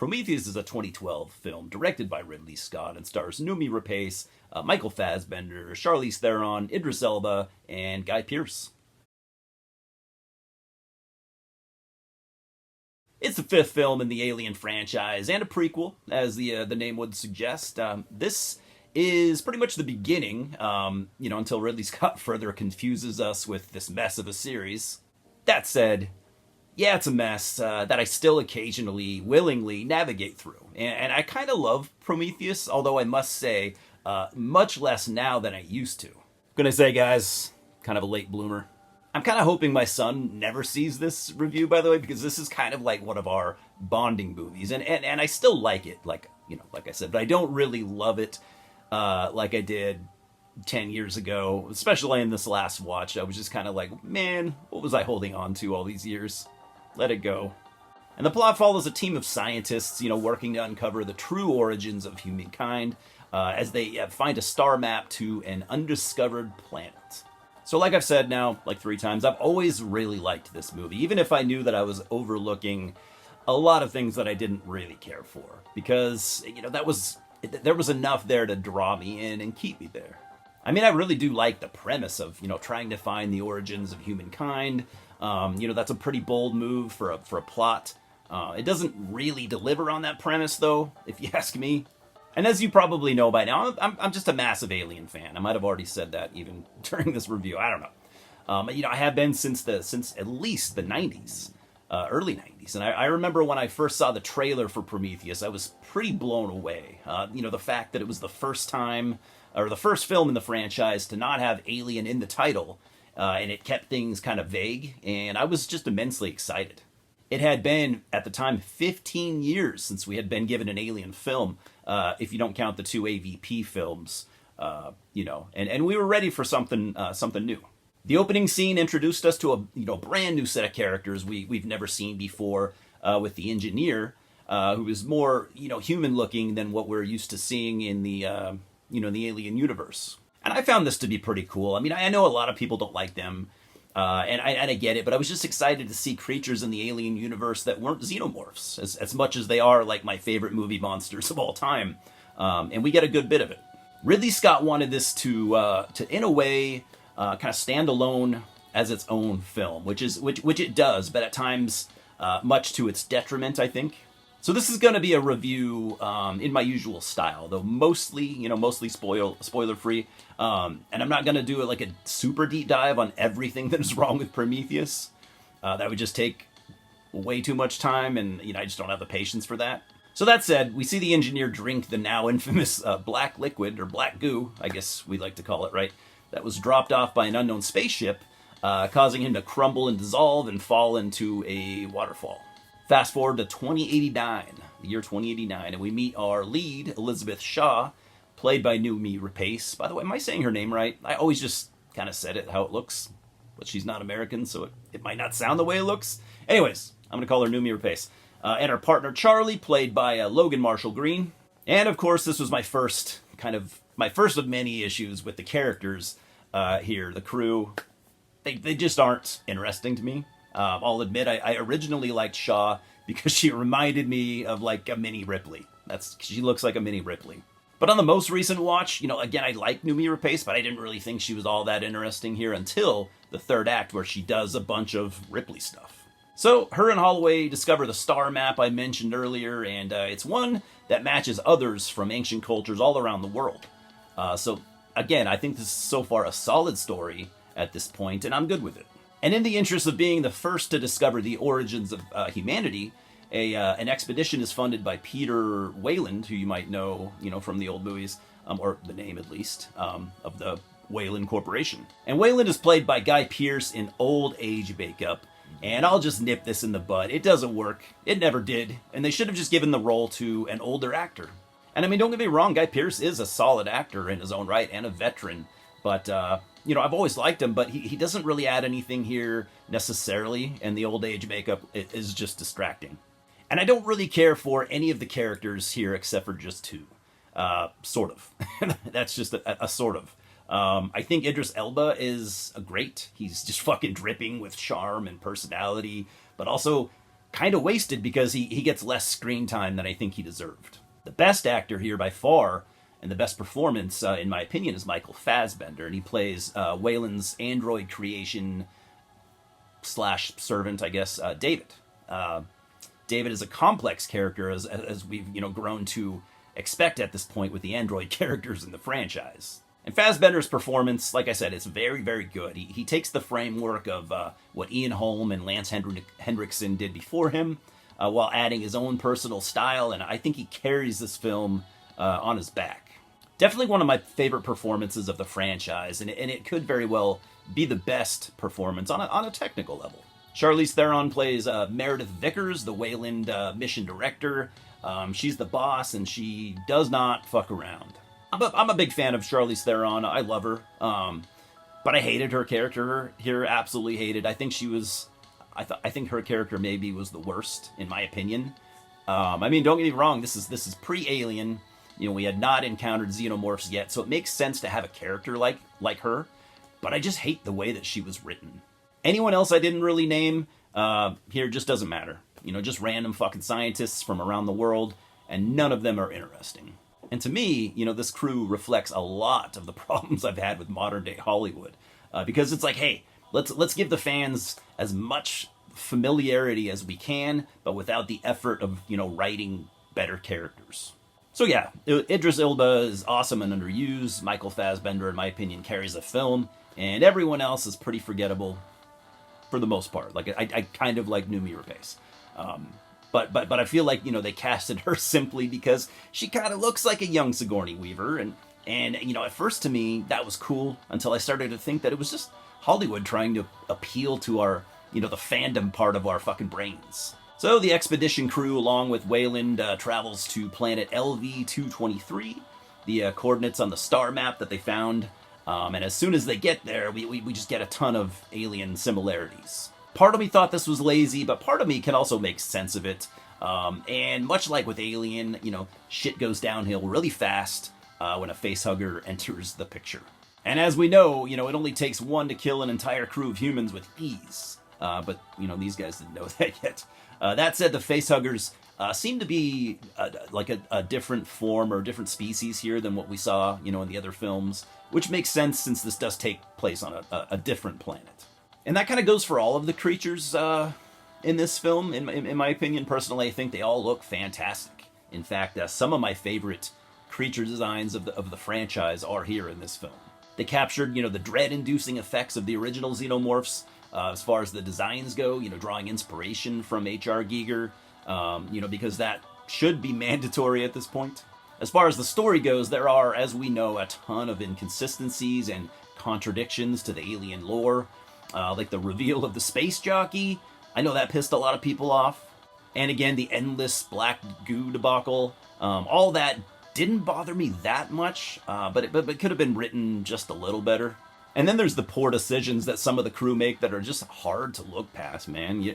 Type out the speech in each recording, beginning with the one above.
Prometheus is a 2012 film directed by Ridley Scott and stars Noomi Rapace, Michael Fassbender, Charlize Theron, Idris Elba, and Guy Pearce. It's the fifth film in the Alien franchise and a prequel, as the name would suggest. This is pretty much the beginning, until Ridley Scott further confuses us with this mess of a series. That said, yeah, it's a mess that I still occasionally, willingly navigate through. And I kind of love Prometheus, although I must say, much less now than I used to. Gonna say, guys, kind of a late bloomer. I'm kind of hoping my son never sees this review, by the way, because this is kind of like one of our bonding movies. And I still like it, like I said, but I don't really love it like I did 10 years ago, especially in this last watch. I was just kind of like, man, what was I holding on to all these years? Let it go. And the plot follows a team of scientists, working to uncover the true origins of humankind as they find a star map to an undiscovered planet. So like I've said now, like 3 times, I've always really liked this movie, even if I knew that I was overlooking a lot of things that I didn't really care for, because, there was enough there to draw me in and keep me there. I mean, I really do like the premise of, trying to find the origins of humankind. That's a pretty bold move for a plot. It doesn't really deliver on that premise, though, if you ask me. And as you probably know by now, I'm just a massive Alien fan. I might have already said that even during this review. I don't know. I have been since at least the 90s, early 90s. And I remember when I first saw the trailer for Prometheus, I was pretty blown away. The fact that it was the first time, or the first film in the franchise to not have Alien in the title, and it kept things kind of vague, and I was just immensely excited. It had been, at the time, 15 years since we had been given an Alien film, if you don't count the 2 AVP films, and we were ready for something new. The opening scene introduced us to a brand new set of characters we've never seen before, with the engineer, who is more human looking than what we're used to seeing in the the Alien universe. And I found this to be pretty cool. I mean, I know a lot of people don't like them, and I get it, but I was just excited to see creatures in the Alien universe that weren't xenomorphs, as much as they are like my favorite movie monsters of all time. And we get a good bit of it. Ridley Scott wanted this to in a way, kind of stand alone as its own film, which it does, but at times much to its detriment, I think. So this is going to be a review in my usual style, though mostly spoiler free. And I'm not going to do it like a super deep dive on everything that is wrong with Prometheus. That would just take way too much time, and I just don't have the patience for that. So that said, we see the engineer drink the now infamous black liquid, or black goo, I guess we like to call it, right? That was dropped off by an unknown spaceship, causing him to crumble and dissolve and fall into a waterfall. Fast forward to 2089, the year 2089, and we meet our lead, Elizabeth Shaw, played by Noomi Rapace. By the way, am I saying her name right? I always just kind of said it how it looks, but she's not American, so it might not sound the way it looks. Anyways, I'm going to call her Noomi Rapace. And her partner, Charlie, played by Logan Marshall Green. And, of course, this was my first of many issues with the characters here. The crew, they just aren't interesting to me. I'll admit I originally liked Shaw because she reminded me of like a mini Ripley. She looks like a mini Ripley. But on the most recent watch, again, I like Noomi Rapace, but I didn't really think she was all that interesting here until the third act, where she does a bunch of Ripley stuff. So her and Holloway discover the star map I mentioned earlier, and it's one that matches others from ancient cultures all around the world. So again, I think this is so far a solid story at this point, and I'm good with it. And in the interest of being the first to discover the origins of humanity, an expedition is funded by Peter Weyland, who you might know, from the old movies, or the name at least, of the Weyland Corporation. And Weyland is played by Guy Pearce in old age makeup. And I'll just nip this in the bud. It doesn't work. It never did. And they should have just given the role to an older actor. And I mean, don't get me wrong, Guy Pearce is a solid actor in his own right and a veteran. But, I've always liked him, but he doesn't really add anything here necessarily. And the old age makeup is just distracting. And I don't really care for any of the characters here except for just 2. Sort of. That's just a sort of. I think Idris Elba is great. He's just fucking dripping with charm and personality, but also kind of wasted because he gets less screen time than I think he deserved. The best actor here by far, and the best performance, in my opinion, is Michael Fassbender, and he plays Wayland's android creation slash servant, I guess, David. David is a complex character, as we've grown to expect at this point with the android characters in the franchise. And Fassbender's performance, like I said, is very, very good. He takes the framework of what Ian Holm and Lance Henriksen did before him, while adding his own personal style, and I think he carries this film on his back. Definitely one of my favorite performances of the franchise, and it could very well be the best performance on a technical level. Charlize Theron plays Meredith Vickers, the Wayland mission director. She's the boss, and she does not fuck around. I'm a big fan of Charlize Theron. I love her, but I hated her character here. Absolutely hated. I think she was. I think her character maybe was the worst in my opinion. I mean, don't get me wrong. This is pre-Alien. We had not encountered xenomorphs yet, so it makes sense to have a character like her. But I just hate the way that she was written. Anyone else I didn't really name here just doesn't matter. Just random fucking scientists from around the world, and none of them are interesting. And to me, this crew reflects a lot of the problems I've had with modern day Hollywood, because it's like, hey, let's give the fans as much familiarity as we can, but without the effort of writing better characters. So yeah, Idris Elba is awesome and underused. Michael Fassbender, in my opinion, carries the film, and everyone else is pretty forgettable for the most part. Like I kind of like Noomi Rapace. But I feel like they casted her simply because she kind of looks like a young Sigourney Weaver, and at first to me that was cool until I started to think that it was just Hollywood trying to appeal to our the fandom part of our fucking brains. So the expedition crew, along with Wayland, travels to planet LV-223, the coordinates on the star map that they found, and as soon as they get there, we just get a ton of alien similarities. Part of me thought this was lazy, but part of me can also make sense of it. And much like with Alien, shit goes downhill really fast when a facehugger enters the picture. And as we know, it only takes one to kill an entire crew of humans with ease. But these guys didn't know that yet. That said, the facehuggers seem to be like a different form or a different species here than what we saw, in the other films, which makes sense since this does take place on a different planet. And that kind of goes for all of the creatures in this film. In my opinion, personally, I think they all look fantastic. In fact, some of my favorite creature designs of the franchise are here in this film. They captured, the dread-inducing effects of the original xenomorphs as far as the designs go, drawing inspiration from H.R. Giger, because that should be mandatory at this point. As far as the story goes, there are, as we know, a ton of inconsistencies and contradictions to the alien lore. Like the reveal of the space jockey. I know that pissed a lot of people off. And again, the endless black goo debacle. All that didn't bother me that much, but it could have been written just a little better. And then there's the poor decisions that some of the crew make that are just hard to look past, man.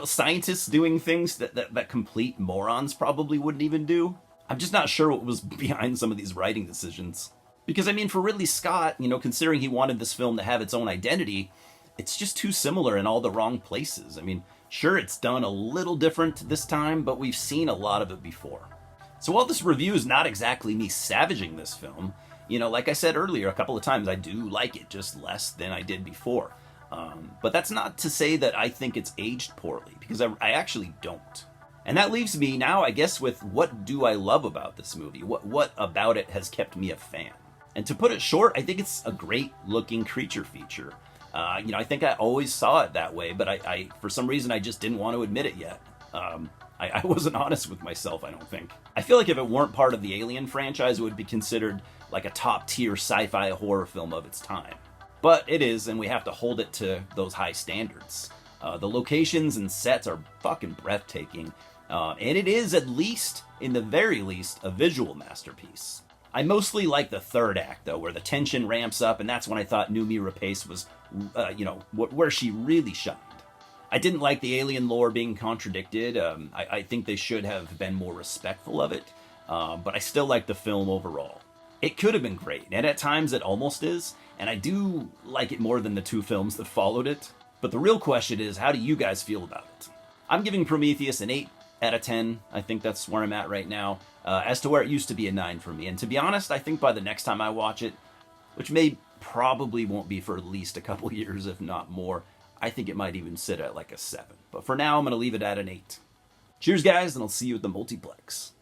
Scientists doing things that complete morons probably wouldn't even do. I'm just not sure what was behind some of these writing decisions. Because, for Ridley Scott, considering he wanted this film to have its own identity, it's just too similar in all the wrong places. Sure, it's done a little different this time, but we've seen a lot of it before. So while this review is not exactly me savaging this film, like I said earlier a couple of times, I do like it just less than I did before. But that's not to say that I think it's aged poorly, because I actually don't. And that leaves me now, I guess, with what do I love about this movie? What about it has kept me a fan? And to put it short, I think it's a great-looking creature feature. I think I always saw it that way, but I for some reason, I just didn't want to admit it yet. I wasn't honest with myself, I don't think. I feel like if it weren't part of the Alien franchise, it would be considered like a top-tier sci-fi horror film of its time. But it is, and we have to hold it to those high standards. The locations and sets are fucking breathtaking, and it is, at least, in the very least, a visual masterpiece. I mostly like the third act, though, where the tension ramps up, and that's when I thought Noomi Rapace was, where she really shined. I didn't like the alien lore being contradicted. I think they should have been more respectful of it, but I still like the film overall. It could have been great, and at times it almost is, and I do like it more than the two films that followed it. But the real question is, how do you guys feel about it? I'm giving Prometheus an 8 out of 10. I think that's where I'm at right now. As to where it used to be a 9 for me. And to be honest, I think by the next time I watch it, which probably won't be for at least a couple years, if not more, I think it might even sit at like a 7. But for now, I'm going to leave it at an 8. Cheers, guys, and I'll see you at the multiplex.